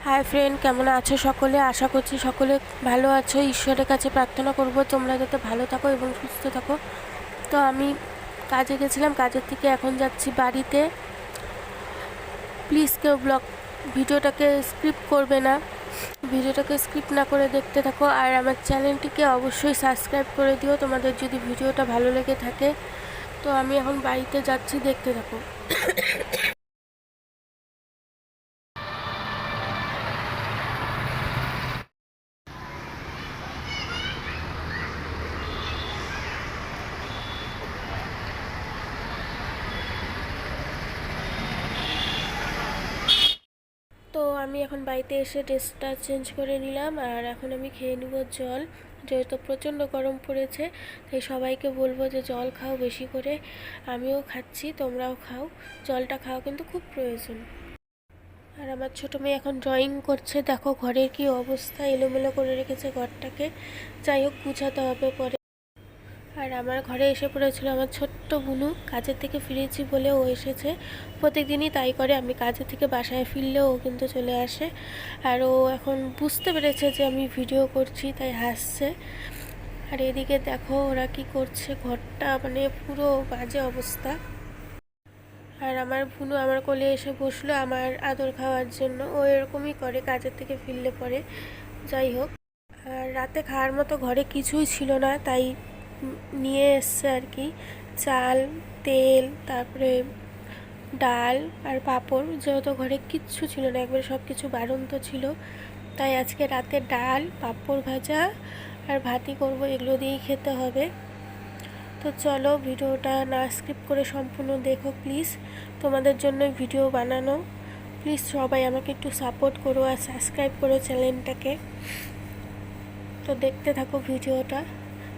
Hi friend, কেমন আছো সকলে? আশা করছি সকলে ভালো আছো। ঈশ্বরের কাছে প্রার্থনা করব তোমরা যাতে ভালো থাকো এবং সুস্থ থাকো। তো আমি কাজে গেছিলাম, কাজের থেকে এখন যাচ্ছি বাড়িতে। প্লিজ কেউ ভিডিওটাকে স্কিপ করবে না, ভিডিওটাকে স্কিপ না করে দেখতে থাকো। আর আমার চ্যানেলটিকে অবশ্যই সাবস্ক্রাইব করে দিও তোমাদের যদি ভিডিওটা ভালো লেগে থাকে। তো আমি এখন বাড়িতে যাচ্ছি, দেখতে থাকো। তো আমি এখন বাড়িতে এসে ড্রেসটা চেঞ্জ করে নিলাম, আর এখন আমি খেয়ে নিব জল। যেহেতু প্রচণ্ড গরম পড়েছে, তাই সবাইকে বলবো যে জল খাও বেশি করে। আমিও খাচ্ছি, তোমরাও খাও। জলটা খাওয়া কিন্তু খুব প্রয়োজন। আর আমার ছোটো মেয়ে এখন ড্রয়িং করছে, দেখো ঘরের কি অবস্থা, এলোমেলো করে রেখেছে ঘরটাকে। যাই হোক, গুছাতে হবে পরে। আর আমার ঘরে এসে পড়েছিল আমার ছোট্ট বুনু, কাজের থেকে ফিরেছি বলে ও এসেছে। প্রত্যেকদিনই তাই করে, আমি কাজের থেকে বাসায় ফিরলেও ও কিন্তু চলে আসে। আর ও এখন বুঝতে পেরেছে যে আমি ভিডিও করছি, তাই হাসছে। আর এদিকে দেখো ওরা কি করছে, ঘরটা মানে পুরো বাজে অবস্থা। আর আমার বুনু আমার কোলে এসে বসলো আমার আদর খাওয়ার জন্য। ও এরকমই করে কাজের থেকে ফিরলে পরে। যাই হোক, আর রাতে খাওয়ার মতো ঘরে কিছুই ছিল না, তাই নিয়ে এসছে আর কি। চাল, তেল, তারপরে ডাল আর পাঁপড়। যেহেতু ঘরে কিচ্ছু ছিল না, একবারে সব কিছু বাড়ন্ত ছিল, তাই আজকে রাতে ডাল, পাঁপড় ভাজা আর ভাতই করবো, এগুলো দিয়েই খেতে হবে। তো চলো, ভিডিওটা না স্কিপ করে সম্পূর্ণ দেখো প্লিজ। তোমাদের জন্য ভিডিও বানানো। প্লিজ সবাই আমাকে একটু সাপোর্ট করো আর সাবস্ক্রাইব করো চ্যানেলটাকে। তো দেখতে থাকো ভিডিওটা।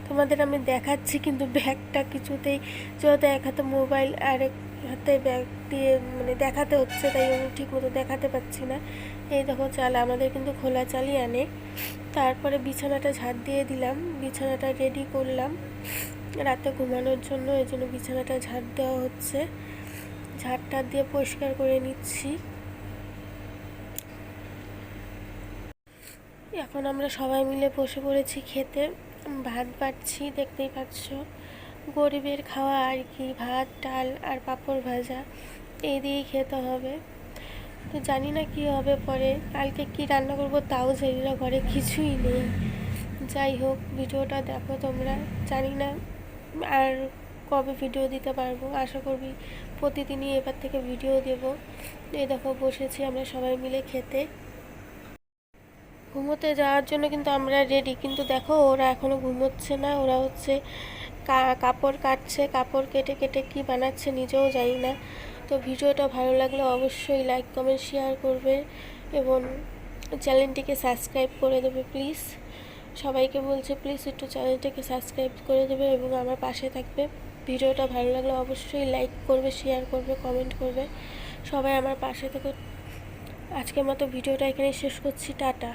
তোমাদের আমি দেখাচ্ছি, কিন্তু ব্যাগটা কিছুতেই, যেহেতু এক হাতে মোবাইল আর এক হাতে ব্যাগ দিয়ে মানে দেখাতে হচ্ছে, তাই আমি ঠিক মতো দেখাতে পাচ্ছি না। এই দেখো চাল, আমাদের কিন্তু খোলা চালই আনে। তারপরে বিছানাটা ঝাড় দিয়ে দিলাম, বিছানাটা রেডি করলাম রাতে ঘুমানোর জন্য, এই জন্য বিছানাটা ঝাড় দেওয়া হচ্ছে। ঝাড়টা দিয়ে পরিষ্কার করে নিচ্ছি। এখন আমরা সবাই মিলে বসে পড়েছি খেতে। ভাত বাড়ছি, দেখতেই পাচ্ছ। গরিবের খাওয়া আর কি, ভাত, ডাল আর পাঁপড় ভাজা, এই দিয়েই খেতে হবে। তো জানি না কী হবে পরে, কালকে কি রান্না করবো তাও জানি না, ঘরে কিছুই নেই। যাই হোক, ভিডিওটা দেখো তোমরা। জানি না আর কবে ভিডিও দিতে পারবো, আশা করবি প্রতিদিনই এবার থেকে ভিডিও দেব। এই দেখো বসেছি আমরা সবাই মিলে খেতে। ঘুমোতে যাওয়ার জন্য কিন্তু আমরা রেডি, কিন্তু দেখো ওরা এখনও ঘুমোচ্ছে না। ওরা হচ্ছে কাপড় কাটছে, কাপড় কেটে কেটে কী বানাচ্ছে নিজেও জানি না। তো ভিডিওটা ভালো লাগলে অবশ্যই লাইক, কমেন্ট, শেয়ার করবে এবং চ্যানেলটিকে সাবস্ক্রাইব করে দেবে প্লিজ। সবাইকে বলছে প্লিজ একটু চ্যানেলটাকে সাবস্ক্রাইব করে দেবে এবং আমার পাশে থাকবে। ভিডিওটা ভালো লাগলে অবশ্যই লাইক করবে, শেয়ার করবে, কমেন্ট করবে। সবাই আমার পাশে থেকে। আজকের মতো ভিডিওটা এখানেই শেষ করছি, টাটা।